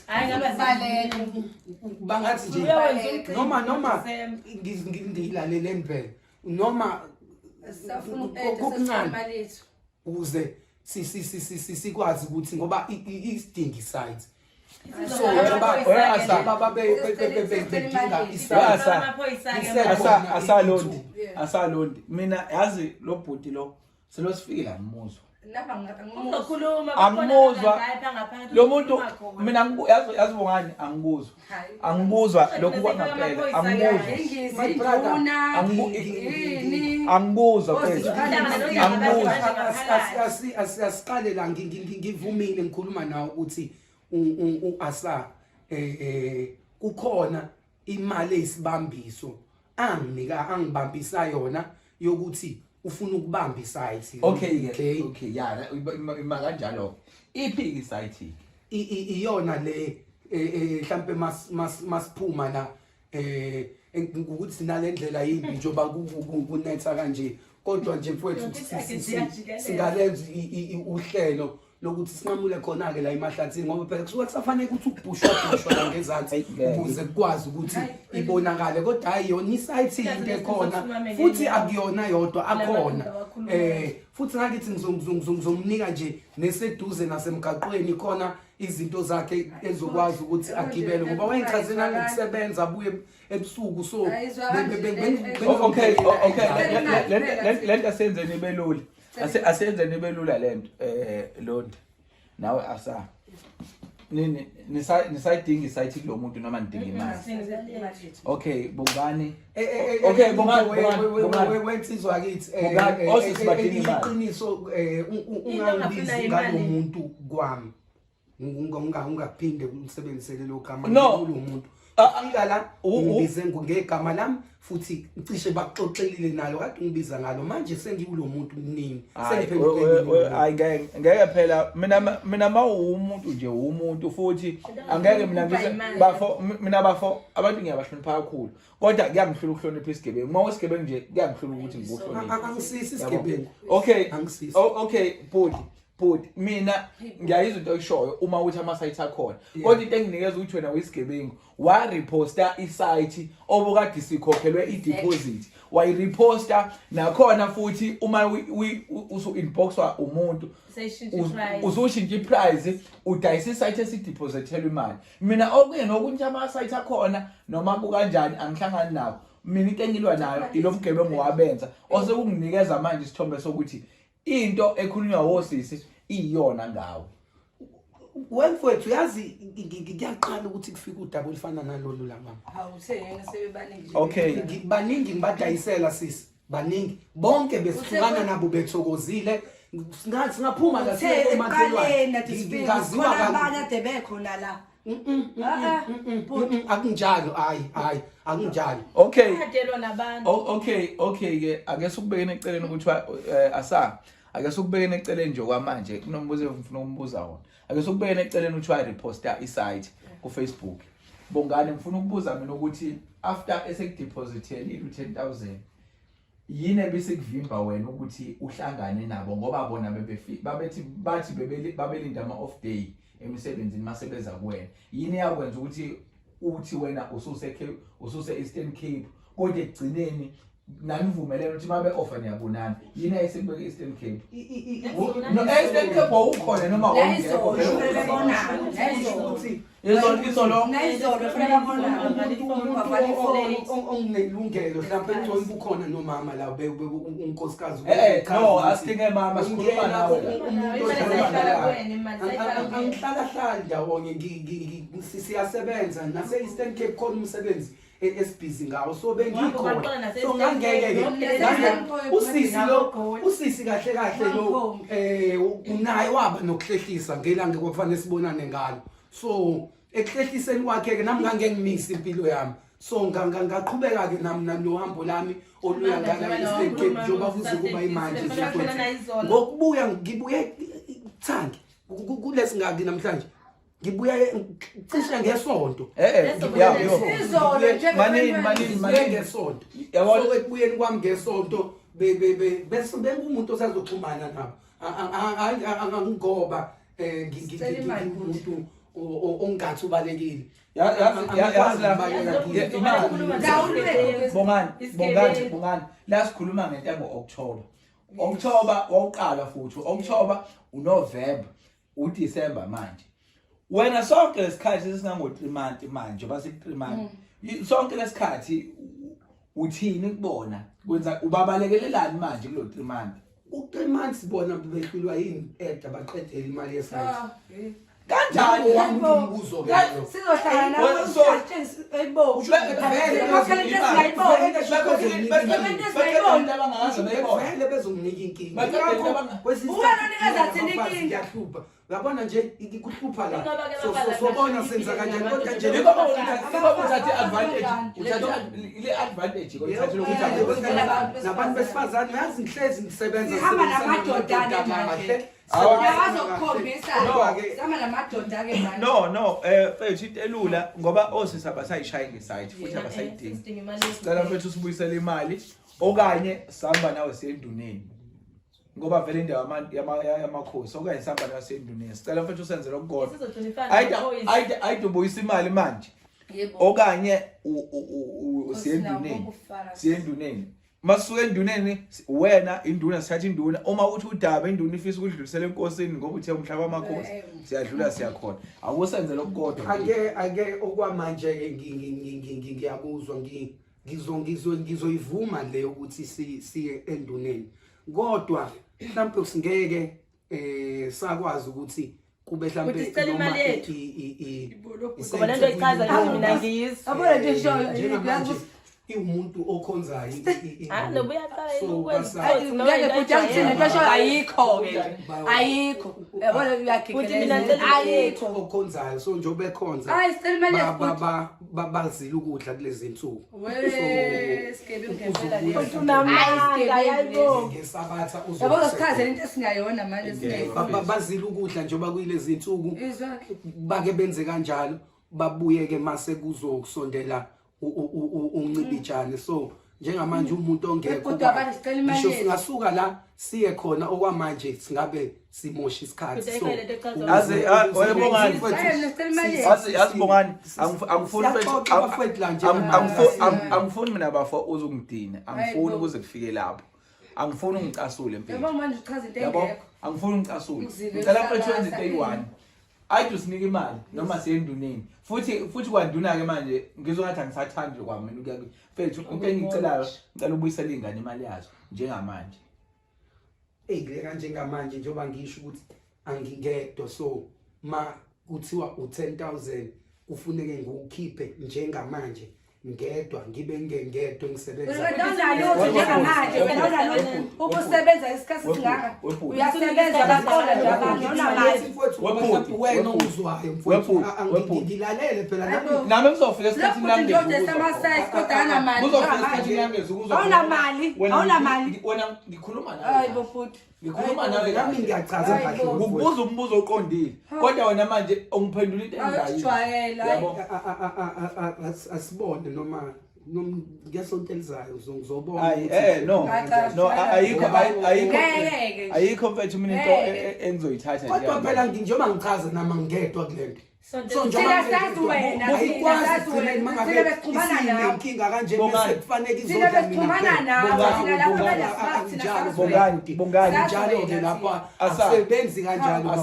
Speaker 2: bangathi nje noma ngilalele impela noma kokuncane ukuze sikwazi ukuthi ngoba isidingi site So baba bedinga
Speaker 4: asalondi mina yazi lo bhuti lo selosifikile ngimuzwa lo muntu mina yazi bongani angibuzwa lokhu kwangempela angibuzwa
Speaker 2: asiqale la ngivumile ngikhuluma nawe ukuthi uAsa kukhona imali eyisibambiso angibambisa yona yokuthi ufuna ukubamba isite.
Speaker 4: Okay yeah ima kanjalo iphi isite
Speaker 2: iyona le mhlambe masiphuma la ukuthi sinalendlela yimbi njoba kunetha kanje kodwa nje mfowethu singalenza uhlelo lokuthi sinqamule khona ke la emahlathini ngoba phela kusuka kusafanele ukuthi ubhushwa la ngezansi ukuze kukwazi ukuthi ibonakale kodwa hayi yona isite into ekhona futhi akuyona yodwa akhona futhi ngakithi ngizomnika nje neseduze nasemgaqweni khona izinto zakhe ezokwazi ukuthi agibele ngoba wayengichazela ngokusebenza abuye ebusuku so
Speaker 4: okay lento asenzeni belula asenzeni belula lento Londi nawe asa nini nisayidinga isite kulo muntu noma nidinga imali okay bongani okay bongani
Speaker 2: wensizwa kithi
Speaker 4: osisibadinga imali
Speaker 2: iqiniso ungabizi ngalo muntu kwami ungaphinde umsebenzisele lo gama lo muntu fika la ungibize ngegama lami futhi cishe baxoxelile nalo kade ungibiza ngalo manje sengikulo muntu nini
Speaker 4: hayi ngeke phela mina umuntu nje umuntu futhi angeke mina mina bafo abantu ngiyabahlonipha kakhulu kodwa kuyangihlula ukuhlonipha isigebengu uma isigebengu nje kuyangihlula ukuthi ngibuhloniphe
Speaker 2: angisisi isigebengu
Speaker 4: okay but mina ngiyayizwa into oyishoyo uma uthi ama-site akhona kodwa into enginikeza ukuthi wena uyisigebengu wareposta isite obukade sikhokhelwe i-deposit wayireposta nakhona futhi uma usu-inboxwa umuntu usushintsha iprice udayisa isite esideposithelwe imali mina okuyena okunye ama-site akhona noma kukanjani angihlangani nabo mina into engilwa nayo ilo mgebengu wabenza osekunginikeza manje isithombe sokuthi into ekhulunywa wosisi iyona ngawo
Speaker 2: wemfowethu yazi ngiyaqala ukuthi kufika udaba olifana nalolu la mama
Speaker 3: awuthenge sebebaningi
Speaker 4: okay
Speaker 2: baningi ngibadayisela sisi baningi bonke besihlukana nabo bethokozile singaphuma la
Speaker 3: emakhelwane ngaziwa abanye bekhona la
Speaker 2: akunjalo hayi akunjalo
Speaker 4: okay ke ake sikubekene eceleni ukuthi asa ake sikubekene eceleni nje kwamanje kunombuzo engifuna ukumbuza wona ake sikubekene eceleni ukuthi wareposta isite ku Facebook bongane ngifuna ukubuza mina ukuthi after esedepositele 10,000 yini ebisikuvimba wena ukuthi uhlangane nabo ngoba bona bathi bebelinda ama off day emsebenzini masebenza kuwena yini yakwenza ukuthi uthi wena ususe Eastern Cape kodwa egcineni nanivumelene ukuthi mabe offer niyabonana yini ayisekubeka Eastern Cape no Eastern Cape ukhona noma ongekho
Speaker 2: onginelungelo mhlawumbe kuthi bukhona nomama la unkosikazi
Speaker 4: no asidinge mama sikhuluma nawe
Speaker 2: angihlala ndawonye siyasebenza nase Eastern Cape khona umsebenzi esibhizi ngawo so bengikhona so ngangeke usisi kahle lo unaye waba nokuhlehlisa ngelanga kwakufanele sibonane ngalo so ekuhlehliseni kwakhe ke nami ngangengimisa impilo yami so ngaqhubeka ke nami nalohambo lami oluya ngala Eastern Cape njoba kuze kuba imanje ngokubuya ngibuye Thangi kulesi ngaki namhlanje ngibuya cishe ngesonto
Speaker 3: izolo nje
Speaker 2: manini ngesonto yabona ekubuyeni kwami ngesonto bese bengumuntu osazoxhumana nabo angigoba ngimuntu ongathi ubalekile
Speaker 4: bongani la sikhuluma ngento ngo-October October wawuqala futhi October uNovember uDecember manje
Speaker 1: wena sonke lesikhathi esingango-3 months manje basi-3 months sonke lesikhathi uthini kubona kwenza ubabalekelelani manje kulo 3 months
Speaker 2: u3 months bona behlulwa yini baqedela imali yesite
Speaker 1: kanjani
Speaker 2: umbuzo ke
Speaker 3: sizohlala
Speaker 2: vele bezomnika inkinga uyabona nje kuhlupha la sobona senza kanjani kodwa nje
Speaker 1: uthathe advantage
Speaker 2: nabantu besifazane yazi ngihlezi ngisebenza
Speaker 3: sihamba namadodana manje Uyakuzokukhombisa sama namadoda ke manje
Speaker 1: no mfethu into elula ngoba osisi abasayishaya ngesite futhi abasayidingi sicela mfethu sibuyisele imali okanye sihamba nawe senduneni ngoba vele indawo yamakhosi okanye sihamba nawe senduneni sicela mfethu usenzele okukodwa ayidubuyisa imali manje okanye siyenduneni masuke enduneni wena induna sithatha induna uma uthi udaba induna ifisa ukudlulisela enkosini ngoba uthe umhlaba wamakhosi siyadlula siyakhona akusenze lokukodwa
Speaker 2: ake okwamanje ngiyakuzwa ngizoyivuma le ukuthi siye enduneni kodwa mhlawumbe singeke sakwazi ukuthi kube mhlawumbe
Speaker 5: noma ngoba lento ichaza mina ngiyizwa
Speaker 3: abona nje shoyo
Speaker 2: umuntu okhonzayo
Speaker 5: nobuya qala ukwenza
Speaker 3: ayikho ayikho yabona uyagigela ayikho
Speaker 2: okhonzayo so njengoba ekhonza
Speaker 3: hayi sicela imali
Speaker 2: babazila ukudla kulezi insuku
Speaker 3: skebe ngempela leyo
Speaker 5: unamanga yayibona
Speaker 2: ngesabatha
Speaker 3: yabona sichaze into esingayona manje singayona
Speaker 2: bazila ukudla njengoba kuyilezi insuku bake benze kanjalo babuye ke mase kuzokusondela uncibijane so njengamanje umuntu ongekho ngisho singasuka la siye khona okwamanje singabe simosha isikhathi so
Speaker 1: aze wayebongani asibongani angifuni mina bafo uzungidina angifuni ukuze kufike lapho angifuni ungicasule empela
Speaker 3: yabo manje uchaza into engekho
Speaker 1: angifuni ungicasule ngicela mfethu wenze into eyi-1 ayithi usinike imali noma siyenduneni futhi kwanduna ke manje ngizongathi angisathandi kwami mina mfethu into engicelayo ngicela ubuyisele ingane imali yazo njengamanje
Speaker 2: ngeke njengamanje njengoba ngisho ukuthi angingedwa so ma kuthiwa u10,000 kufuneke ngikukhiphe njengamanje ngedwa ngibe ngengedwa ngisebenza
Speaker 3: njengamanje ubusebenza isikhathi singaka uyasebenza baqola nje abantu
Speaker 2: onamali wena uzwayo mfowethu ngilalele phela
Speaker 1: nami ngizofika esikhathini nami
Speaker 3: awunamali
Speaker 1: wena ngikhuluma nawe
Speaker 3: hayi bofuthi
Speaker 1: ngikhuluma nawe
Speaker 2: nami ngiyachaza kahle
Speaker 1: ukubuza umbuzo oqondile kodwa wena manje ungiphendula into
Speaker 3: engayijwayela
Speaker 1: yabo
Speaker 2: asibone noma ngiyasontelizayo ngizobona
Speaker 1: ayikho mfethu mina into engizoyithatha nje
Speaker 2: kodwa phela njengoba ngichaza nama ngedwa kulento so
Speaker 3: njengoba sazi wena
Speaker 2: inkinga kanje bese kufanele izodla
Speaker 1: bongani
Speaker 2: njalo ke lapha asebenzi kanjalo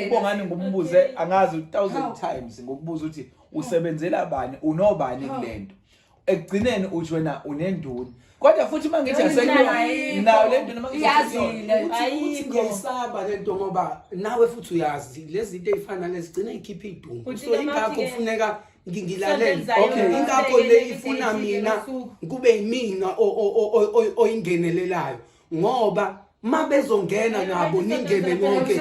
Speaker 1: ubongani ngumbuze angazi 1000 times ngokubuza ukuthi usebenzela bani unobani kulento ekugcineni uthi wena unenduna kodwa futhi mangithi nayo lento noma
Speaker 3: iyazile
Speaker 2: ayikho ngiyisaba lento ngoba nawe futhi uyazi lezi zinto ezifana lezigcina ikhipha idumbu so ingakho kufuneka ngilalele okay ingakho le ifuna mina kube yimina oyingenelelayo ngoba mabezongena nabo ningene lonke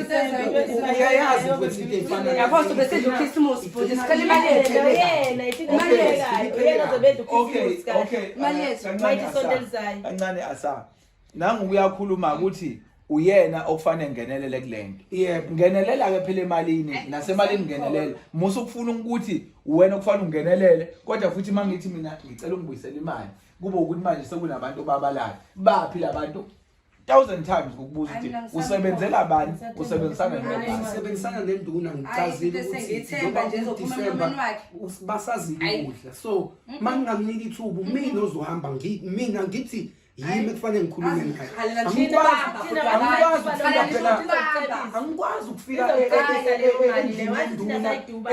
Speaker 2: uyayazi ukuthi into efana
Speaker 3: yabo bese uChristmas futhi sikale imali
Speaker 5: yena ifinalekayo yena zobeda uChristmas
Speaker 1: okay
Speaker 5: imali yethu mayithi sondelizayo
Speaker 1: kancane asa nangu uyakhuluma ukuthi uyena okufanele ngenelele kulento
Speaker 2: yebo
Speaker 1: ngenelela ke phela emalini nasemalini ngenelela musu ukufuna ukuthi wena okufanele ungenelele kodwa futhi mangithi mina ngicela ungibuyisele imali kube ukuthi manje sekunabantu obabalayo baphi labantu 1000 times ukubuza ukuthi usebenzela abantu usebenzisana nobani
Speaker 2: usebenzisana nenduna ngicazile ukuthi ngoba December basazile ukudla so mangingamnika ithubu mina ozohamba mina ngithi yimi kufanele ngikhulume naye
Speaker 3: Halela thina
Speaker 2: angikwazi ukufika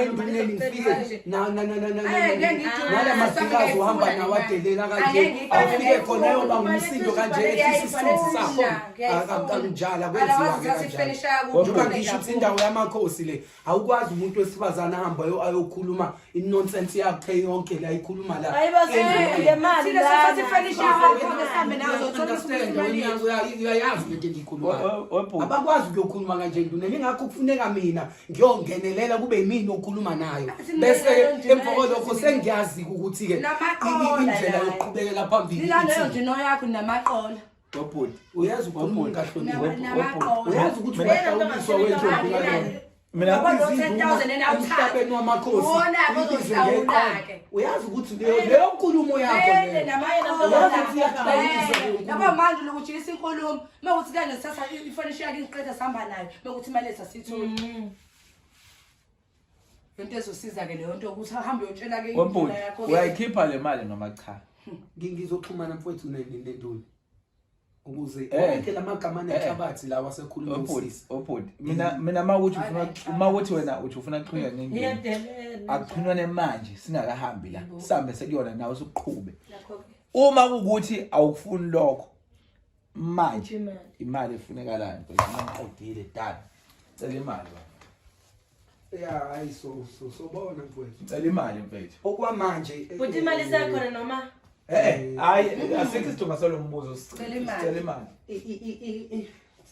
Speaker 2: enduneni ngifike nala mafikazi uhamba nawadelela kanje afike khona yoba ngumsindo kanje ethi isithunzi sakho akunjala kwenziwa kanjani njengoba ngisho ukuthi indawo yamakhosi le awukwazi umuntu wesifazana ahamba ayokhuluma inonsense yakhe yonke la ikhuluma la
Speaker 5: ngemali la
Speaker 2: uyayazi into engiyikhulumayo abakwazi ukuyokhuluma kanje enduneni ingakho kufuneka mina ngiyongenelela kube yimini okhuluma nayo bese emva kwalokho sengiyazi ukuthi-ke indlela yokuqhubekela phambili
Speaker 3: leyo njino yakho namaqola
Speaker 1: Wobhuti.
Speaker 2: uyazi ukhuluma ungahloniphi
Speaker 3: namaqola
Speaker 2: uyazi ukuthi uyahlawuliswa wentombi ngalona
Speaker 1: Mina
Speaker 2: emhlabeni wamakhosi uyazi ukuthi leyo nkulumo yakho
Speaker 3: yabo manje lokujikisa inkulumo mawuthi kanje sithatha ifurniture yakhe iqeda sihamba nayo bekuthi imali esasitholi into ezosiza ke leyo nto ukuthi ahambe uyotshela ke
Speaker 1: Wobhuti. Uyayikhipha le mali noma cha?
Speaker 2: ngizoxhumana mfowethu nenduli ukuze onke lamagama nehlabathi lawa asekhuluma usisi
Speaker 1: Wobhuti. Mina mawuthi wena uthi ufuna ukuqhubeka ngendlela. Akuqhunwane manje singakahambi la. Sihambe sekuyona nawe usuqhube. Uma ukuthi awufuni lokho manje imali efunekalayo ngiqedile dad. Cela imali baba.
Speaker 2: hayi sobona mfowethu
Speaker 1: Cela imali mfethu.
Speaker 2: okwamanje
Speaker 5: Futhi imali isakhona noma
Speaker 1: Hayi asikho isidingo salombuzo sicela imali.
Speaker 3: Cela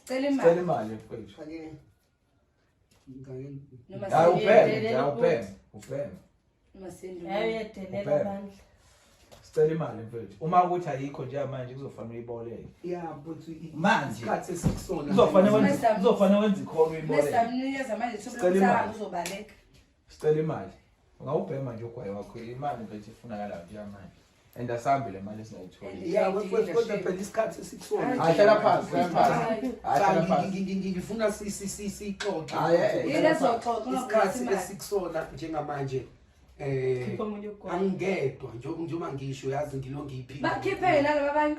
Speaker 1: Cela
Speaker 3: imali
Speaker 1: imali mfethu.
Speaker 3: noma
Speaker 1: Uphem.
Speaker 3: noma sendu
Speaker 5: yayedelela abantu
Speaker 1: Sicela imali mfethu. Uma ukuthi ayikho nje manje kuzofanele uyiboleke.
Speaker 2: but
Speaker 1: Manje
Speaker 2: isikhathi esikusona
Speaker 1: kuzofanele wenze ikhono uyiboleke.
Speaker 3: nesamnikeza manje
Speaker 1: Sicela
Speaker 3: thumela
Speaker 1: imali.
Speaker 3: uzobaleka
Speaker 1: Sicela imali. Ungawubhema nje ugwayi wakho imali mfethu ifunakala nje manje. And asambe le mali esingayithola.
Speaker 2: kodwa phela isikhathi esikusona
Speaker 1: Ahlala phansi, ahlala phansi.
Speaker 2: ngifuna sixoxe
Speaker 3: ilezoxoxo
Speaker 2: isikhathi esikusona njengamanje
Speaker 5: khipha umuntu ogwayi
Speaker 2: angedwa njengoba ngisho yazi ngilo ngiyiphila
Speaker 3: bakhiphe nalabo abanye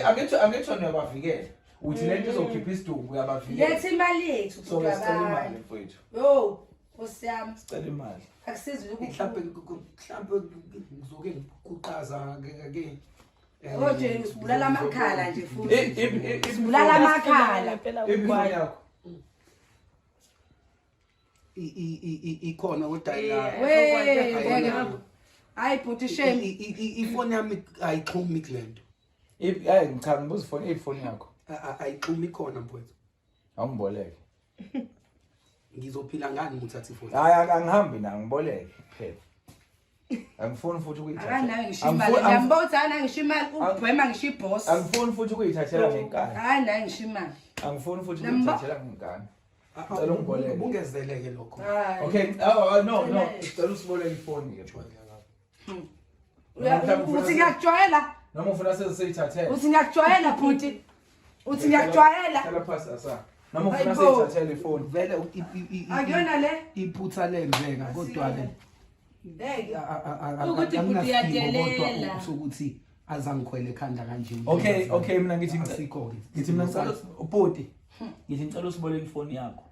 Speaker 1: Angithi uyabavikela. Uthi lento izokhipha isidumbu uyabavikela.
Speaker 3: letha imali yethu
Speaker 1: So sicela imali mfethu.
Speaker 3: yo osiyami
Speaker 1: Sicela imali.
Speaker 3: akusizi
Speaker 2: mhlambe ngizoke ngikuqaza ke
Speaker 3: oje usibulala amakhala nje futhi
Speaker 1: Ibulala
Speaker 3: sibulala amakhala
Speaker 5: phela
Speaker 1: Ibifoni
Speaker 5: ugwayi
Speaker 1: yakho.
Speaker 2: ikhona kodwa
Speaker 3: hayi bhuti shame
Speaker 2: ifoni yami ayixhumi kulento
Speaker 1: Hayi ngichaza ngibuza ifoni ifoni yakho.
Speaker 2: ayixhumi khona mfowethu
Speaker 1: Awungiboleke.
Speaker 2: ngizophila ngani nguthatha ifoni
Speaker 1: Hayi angihambi na ngiboleke phela. Angifuni futhi ukuyithatha.
Speaker 3: akanawe ngisho imali ngiyambotha ana ngisho imali ubhema ngisho iboss
Speaker 1: Angifuni futhi ukuyithathela ngenkani.
Speaker 3: hayi naye ngisho imali
Speaker 1: Angifuni futhi ukuyithathela ngenkani. Cela ungiboleke.
Speaker 2: ungezeleke lokho
Speaker 3: hayi
Speaker 1: Okay, no. Cela usiboleke ifoni ke
Speaker 3: uthi ngiyakujwayela
Speaker 1: Noma ufuna sesiyithathela.
Speaker 3: uthi ngiyakujwayela bhuti uthi ngiyakujwayela
Speaker 1: Cela phasi asa. Noma ufuna sesiyithathela ifoni.
Speaker 2: vele
Speaker 3: akuyona le
Speaker 2: iphutha lenzeka kodwa ke
Speaker 5: Ukuthi ibhuti iyadelela.
Speaker 2: sokuthi azangikhwele ekhanda kanje
Speaker 1: Okay, mina ngithi
Speaker 2: asikho ke
Speaker 1: ngithi mina ngicela ubhuti. Ngithi ngicela usiboleke ifoni yakho.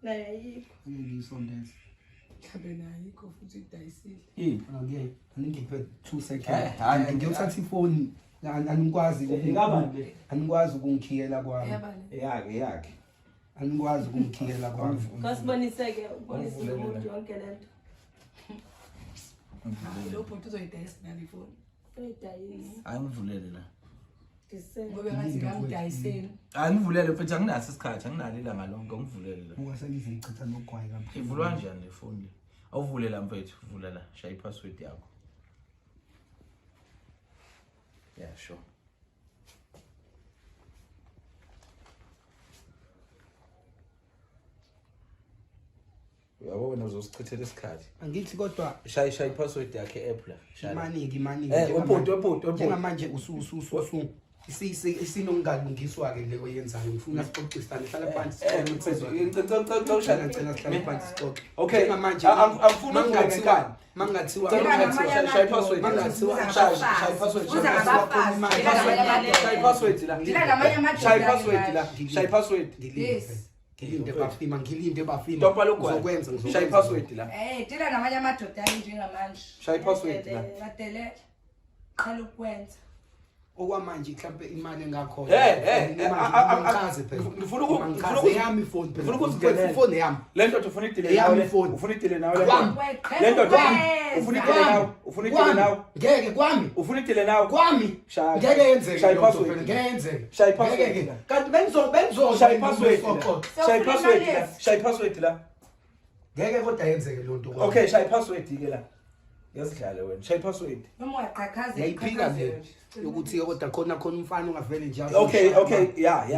Speaker 5: naye ayikho
Speaker 2: ngisondeza
Speaker 3: mhlambe nayikho futhi idayisile
Speaker 1: Yini?
Speaker 2: angeke angiphe 2
Speaker 1: Eh,
Speaker 2: seconds
Speaker 1: hayi,
Speaker 2: ngiyothatha ifoni anikwazi
Speaker 1: Ikabani?
Speaker 2: anikwazi ukungikhiyela kwami
Speaker 1: Yakhe.
Speaker 2: anikwazi ukungikhiyela kwami
Speaker 5: kasibonise-ke ubonise umuntu yonke lento
Speaker 3: lo bhuti uzoyidayisa nale foni
Speaker 5: uyidayisa
Speaker 1: Angivulele la.
Speaker 3: ngoba ngathi ngamdayiseni
Speaker 1: Angivulele mfethu anginaso isikhathi, anginalo ilanga lonke, ngivulele la.
Speaker 2: ukwasengize ngichitha nogwayi kaphela
Speaker 1: Ivulwa kanjani le phone le? Awuvule la mfethu, vula la, shaya ipassword yakho. Yeah, sure. Uyabona uzosichithela isikhathi.
Speaker 2: angithi kodwa
Speaker 1: Shaya ipassword yakhe e-app la. Shaya.
Speaker 2: imaniki
Speaker 1: Ubhuti.
Speaker 2: njengamanje Isinongalungiswa ke leyo yenzayo ngifuna sixoxisane hlala phansi sihlale phansi sixoxe
Speaker 1: Okay,
Speaker 2: manje
Speaker 1: angifuni ukungena
Speaker 2: mangathiwa
Speaker 1: shay password shay password shay password
Speaker 2: ngilinde bafima
Speaker 1: Topa lokho
Speaker 2: uzokwenza
Speaker 1: shay password la
Speaker 3: dila namanye amadoda njengamanje
Speaker 1: shay password la
Speaker 3: badele qala ukwenza
Speaker 2: okwamanje mhlawumbe imali engakho
Speaker 1: ngifuna
Speaker 2: yami phone phela
Speaker 1: ufuna ukuzingenela
Speaker 2: phone yami
Speaker 1: lento ufuna idile
Speaker 2: Eyami
Speaker 1: nawe
Speaker 2: phone.
Speaker 1: ufuna idile nawe
Speaker 3: lento
Speaker 1: ufuna idile nawe ufuna idile nawe
Speaker 2: ngeke kwami
Speaker 1: ufuna idile nawe
Speaker 2: kwami
Speaker 1: Shay.
Speaker 2: ngeke yenzeke
Speaker 1: Shay
Speaker 2: lokho
Speaker 1: password.
Speaker 2: phela ngeke yenzeke
Speaker 1: Shay password.
Speaker 2: Ngeke. Kanti benzo
Speaker 1: shay password la shay password la shay password la
Speaker 2: ngeke kodwa yenzeke lo nto
Speaker 1: okay shay password ke la yazidlala wena shay password
Speaker 3: noma uyaqhaqhaza
Speaker 2: yayiphika le ukuthi kodwa khona umfana ongavele njalo
Speaker 1: okay yeah hayi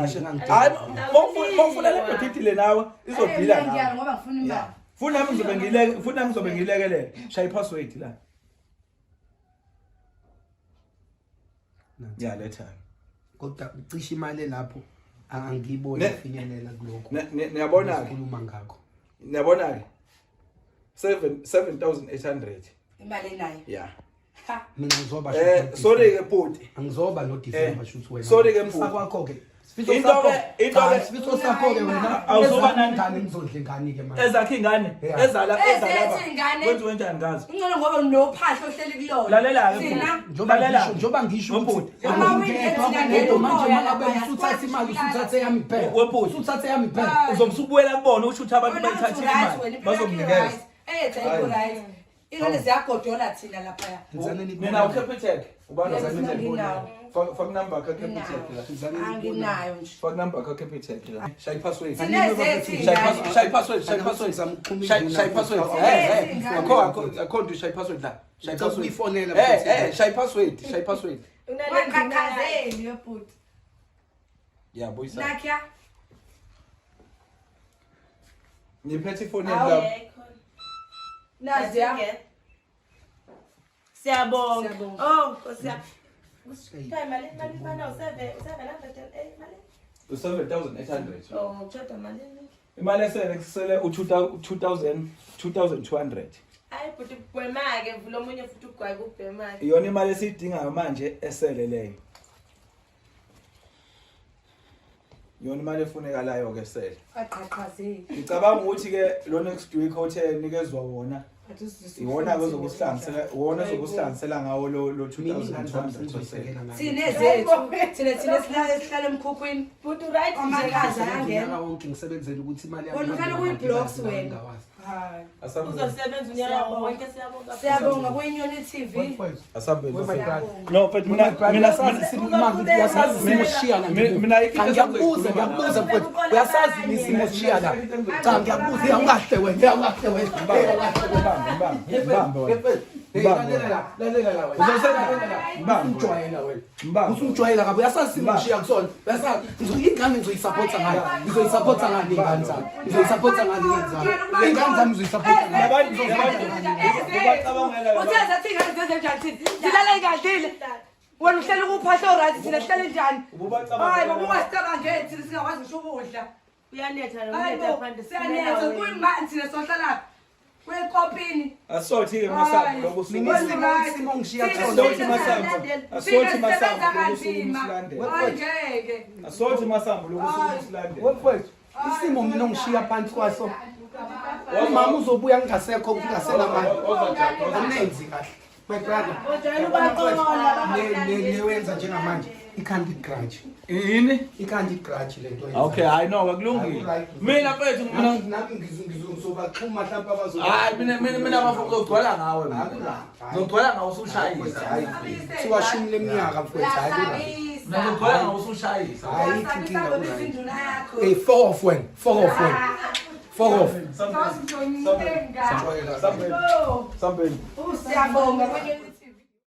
Speaker 1: mawufuna le nto idile nawe izodila nawe
Speaker 3: ngoba ngifuna imali
Speaker 1: funa nami ngizobe ngilekelela shay password la yeah letha
Speaker 2: kodwa cishe imali lapho angiyiboni ifinyelela kuloko
Speaker 1: niyabona ke
Speaker 2: khuluma ngakho
Speaker 1: niyabona ke 7800
Speaker 3: imali nayo
Speaker 1: yeah
Speaker 2: mina ngizoba
Speaker 1: sorry ke bhuti
Speaker 2: angizoba no December shoot wena
Speaker 1: sorry ke bhuti
Speaker 2: sakwakho ke
Speaker 1: into
Speaker 2: sakho ke wena
Speaker 1: awuzoba nani
Speaker 2: ngani ngizodla ingane ke manje
Speaker 1: ezakhe ingane ezala kwenza kanjani ngazo
Speaker 3: ingcono ngoba nophahlo ohleli kulona
Speaker 1: lalela ke
Speaker 2: njoba ngisho
Speaker 1: Webhuti.
Speaker 2: manje mangabe usuthatha imali usuthathe yami phela
Speaker 1: Webhuti.
Speaker 2: usuthathe yami phela
Speaker 1: uzomsubuyela kubona usho ukuthi abantu bayithathile imali bazomnikeza
Speaker 3: ingane ziyagodola thina lapha
Speaker 1: mina uCapitec ubani
Speaker 3: Yes,
Speaker 1: Capitec
Speaker 3: nginawo.
Speaker 1: fuck number ka Capitec la
Speaker 3: anginayo nje
Speaker 1: fuck number ka Capitec la shay password
Speaker 3: Sinezethi
Speaker 1: shay password shay password akho do shay password la shay password
Speaker 2: uyifonela
Speaker 1: shay password
Speaker 3: waqhaqhazeli yobhuti
Speaker 1: yeah boy sa
Speaker 3: nakya
Speaker 1: ngiphethe ifoni yami
Speaker 3: nazia
Speaker 5: Siyabonga.
Speaker 3: Siyabonga.
Speaker 5: Oh, Nkosi. Mali bana mali.
Speaker 1: 7800
Speaker 5: Oh, ngithatha mali.
Speaker 1: imali esele u2200
Speaker 5: Hayi futhi ubhemake vula omunye futhi ugwaye kubhemake.
Speaker 1: iyona imali esiyidingayo manje esele leyo iyona imali efunekalayo ke esele
Speaker 3: aqhaqhazeli
Speaker 1: ngicabanga ukuthi ke lo next week hotel nikezwa wona iwona ozokuhlanganisela wona ozokuhlanganisela ngawo lo 2200
Speaker 3: sinezethu thina sihlala emkhukhwini
Speaker 5: Futhi right
Speaker 3: amakhaza angena
Speaker 2: wonke ngisebenzele ukuthi imali
Speaker 3: wena uhlala kuyi-blocks wena hayi
Speaker 5: uzosebenza unyaka wonke siyabonga.
Speaker 3: siyabonga kwenyoni TV
Speaker 1: asambe
Speaker 2: Siyabonga.
Speaker 1: no but
Speaker 2: ngiyabuza mfowethu uyasazi isimo sishiya la cha ngiyabuza ungahle wena usumjwayela kabi uyasazi isimo sishiya kusona uyasazi ingane ngizoyisupporta ngayo ngizoyisupporta ngani ingane zami ngizoyisupporta ngani ingane zami ngizoyisupporta
Speaker 3: uthenza thina ngizenzenjani silala ingadile wena uhleli kuphahla right thina sihlale njani hayi babungasihlala ngethi singakwazi ngisho ukudla
Speaker 5: Uyanetha
Speaker 3: hayibo
Speaker 5: phandle.
Speaker 3: siyanetha kuyimani thina sohlala kwekopini
Speaker 1: asothi ke masambu lokho
Speaker 2: isimo ngishiya
Speaker 1: asothi masambu asothi masambu
Speaker 3: angeke
Speaker 1: asothi masambu lokusukusilande
Speaker 2: wemfowethu isimo mina ngishiya phansi kwaso umama uzobuya ngingasekho kungasela mali anenzi kahle my brother newenza njengamanje ikhandi grudge
Speaker 1: yini
Speaker 2: ikhandi grudge lento
Speaker 1: okay hayi no akulungile mina mfethu
Speaker 2: nami ngizobaxhuma mhlawumbe abazo
Speaker 1: hayi mina bafuna ukugcwala ngawe ngizogcwala ngawe usushayisa hayi
Speaker 2: siwashumi leminyaka mfowethu hayi
Speaker 1: ngizogcwala ngawe usushayisa
Speaker 2: hayi inkinga hey fuck off when
Speaker 1: somebody
Speaker 3: siyabonga kwenye